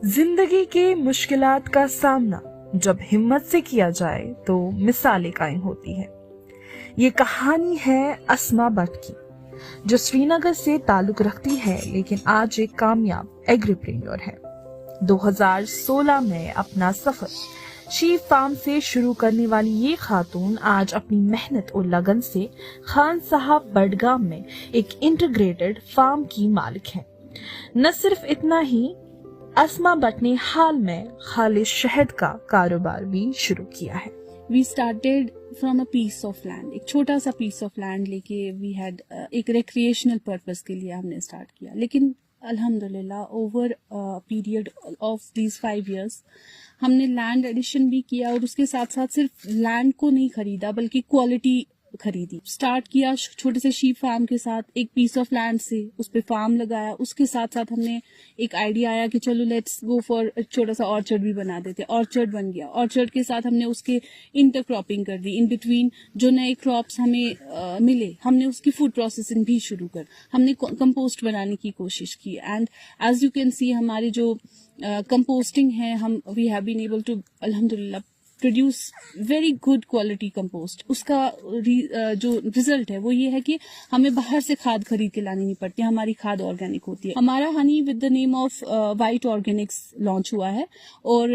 जिंदगी के मुश्किलात का सामना जब हिम्मत से किया जाए तो मिसालें कायम होती है। ये कहानी है अस्मा बट की, जो श्रीनगर से ताल्लुक रखती है लेकिन आज एक कामयाब एग्रीप्रेन्योर है। 2016 में अपना सफर शीप फार्म से शुरू करने वाली ये खातून आज अपनी मेहनत और लगन से खान साहब बडगाम में एक इंटीग्रेटेड फार्म की मालिक है। न सिर्फ इतना ही, अस्मा बट ने हाल में खालिश शहद का कारोबार भी शुरू किया है। We started from a piece of land, एक छोटा सा पीस ऑफ लैंड लेके वी हैड एक रिक्रिएशनल पर्पस के लिए हमने स्टार्ट किया। लेकिन अल्हम्दुलिल्लाह over period of these 5 years हमने लैंड एडिशन भी किया और उसके साथ साथ सिर्फ लैंड को नहीं खरीदा बल्कि क्वालिटी खरीदी। स्टार्ट किया छोटे से शीप फार्म के साथ, एक पीस ऑफ लैंड से उस पे फार्म लगाया। उसके साथ साथ हमने एक आइडिया आया कि चलो लेट्स गो फॉर छोटा सा ऑर्चर्ड भी बना देते। ऑर्चर्ड बन गया। ऑर्चर्ड के साथ हमने उसके इंटरक्रॉपिंग कर दी। इन बिटवीन जो नए क्रॉप्स हमें मिले हमने उसकी फूड प्रोसेसिंग भी शुरू कर, हमने कंपोस्ट बनाने की कोशिश की। And as you can see हमारी जो कंपोस्टिंग है, हम we have been able to अल्हम्दुलिल्लाह produce very good quality compost. उसका जो रिजल्ट है वो ये है कि हमें बाहर से खाद खरीद के लानी नहीं पड़ती, हमारी खाद ऑर्गेनिक होती है। हमारा Honey with the name of white Organics launch हुआ है और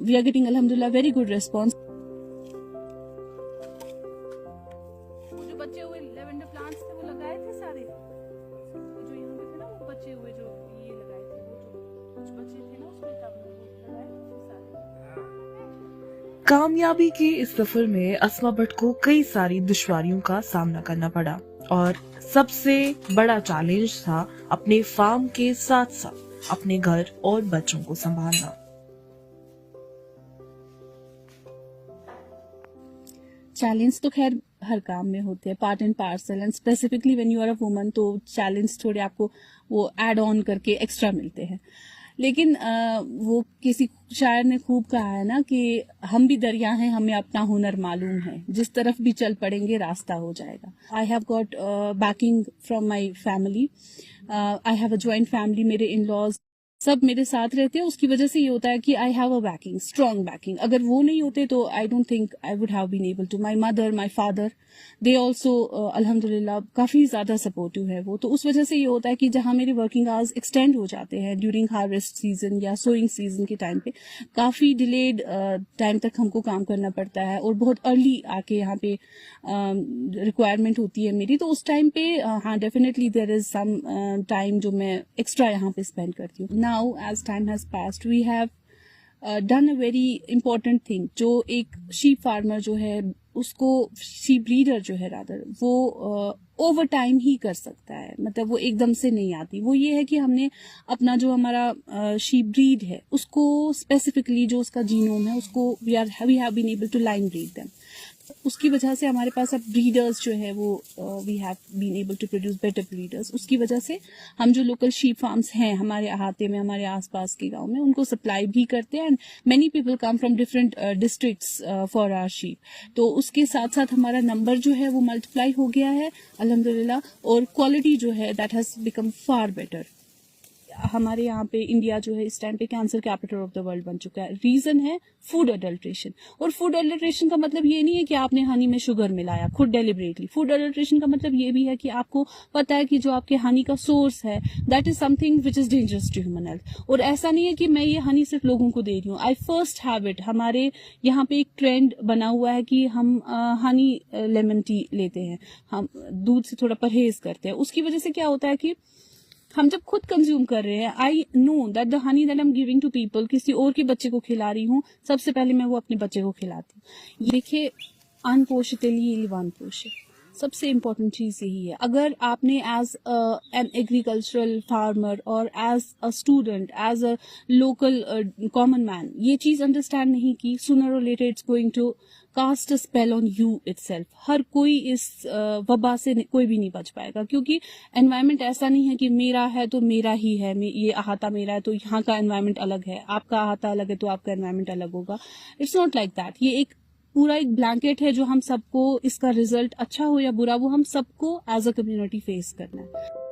वी आर गेटिंग अल्हम्दुलिल्लाह वेरी गुड रिस्पॉन्स। जो बच्चे हुए लेवेंडर प्लांट्स थे वो लगाए थे सारे, जो यहाँ पे थे ना वो बच्चे हुए जो ये लगाए थे, वो जो कुछ बच्चे थे ना उसमें तब लगाए थे सारे। कामयाबी के इस सफर में अस्मा बट को कई सारी दुश्वारियों का सामना करना पड़ा और सबसे बड़ा चैलेंज था अपने फार्म के साथ साथ अपने घर और बच्चों को संभालना। चैलेंज तो खैर हर काम में होते हैं, part and parcel, and specifically when you are a woman तो चैलेंज थोड़े आपको वो ऐड ऑन करके एक्स्ट्रा मिलते हैं। लेकिन वो किसी शायर ने खूब कहा है ना कि हम भी दरिया हैं, हमें अपना हुनर मालूम है, जिस तरफ भी चल पड़ेंगे रास्ता हो जाएगा। I have got banking from my family. I have a joint family, मेरे इन लॉज सब मेरे साथ रहते हैं। उसकी वजह से ये होता है कि I have a backing, strong backing. अगर वो नहीं होते तो I don't think I would have been able to. My mother, my father, they also अल्हम्दुलिल्लाह काफी ज्यादा सपोर्टिव है वो। तो उस वजह से ये होता है कि जहां मेरे वर्किंग आवर्स एक्सटेंड हो जाते हैं ड्यूरिंग हार्वेस्ट सीजन या सोइंग सीजन के टाइम पे, काफी डिलेड टाइम तक हमको काम करना पड़ता है और बहुत अर्ली आके यहाँ पे रिक्वायरमेंट होती है मेरी। तो उस टाइम पे हाँ definitely there is some time जो मैं एक्स्ट्रा यहाँ पे स्पेंड करती हूँ। Now as time has passed we have done a very important thing. जो एक शीप फार्मर जो है उसको, शीप ब्रीडर जो है रादर, वो ओवर टाइम ही कर सकता है, मतलब वो एकदम से नहीं आती। वो ये है कि हमने अपना जो हमारा शीप ब्रीड है उसको स्पेसिफिकली जो उसका जीनोम है उसको we have been able to line breed them. उसकी वजह से हमारे पास अब ब्रीडर्स जो है वो we have been able to produce better breeders. उसकी वजह से हम जो लोकल शीप फार्म्स हैं हमारे अहाते में, हमारे आसपास के गांव में, उनको सप्लाई भी करते हैं। And many people come from different districts for our sheep. तो उसके साथ साथ हमारा नंबर जो है वो मल्टीप्लाई हो गया है अल्हम्दुलिल्लाह, और क्वालिटी जो है that has become far better. हमारे यहाँ पे इंडिया जो है इस टाइम पे cancer capital of the world बन चुका है। रीजन है फूड अडल्ट्रेशन। और फूड अडल्ट्रेशन का मतलब ये नहीं है कि आपने हनी में शुगर मिलाया खुद डेलिबरेटली। फूड अडल्ट्रेशन का मतलब ये भी है कि आपको पता है कि जो आपके हनी का सोर्स है that is something which is dangerous to human health. और ऐसा नहीं है कि मैं ये हनी सिर्फ लोगों को दे रही हूँ। आई फर्स्ट हैव इट। हमारे यहाँ पे एक ट्रेंड बना हुआ है कि हम हनी लेमन टी लेते हैं, हम दूध से थोड़ा परहेज करते हैं। उसकी वजह से क्या होता है कि हम जब खुद कंज्यूम कर रहे हैं, I know that the honey that I am giving to people, किसी और के बच्चे को खिला रही हूँ, सबसे पहले मैं वो अपने बच्चे को खिलाती हूँ। देखिए, अनपोषित वन पोषित, सबसे इम्पोर्टेंट चीज यही है। अगर आपने एज एन एग्रीकल्चरल फार्मर और as a student, as a local common man ये चीज अंडरस्टैंड नहीं की, सूनर और later it's going to cast a spell on you itself. हर कोई इस वबा से कोई भी नहीं बच पाएगा, क्योंकि एनवायरनमेंट ऐसा नहीं है कि मेरा है तो मेरा ही है, ये अहाता मेरा है तो यहाँ का एनवायरनमेंट अलग है, आपका अहाता अलग है तो आपका एनवायरनमेंट अलग होगा। It's not like that. ये एक पूरा एक ब्लैंकेट है जो हम सबको, इसका रिजल्ट अच्छा हो या बुरा, वो हम सबको एज अ कम्युनिटी फेस करना है।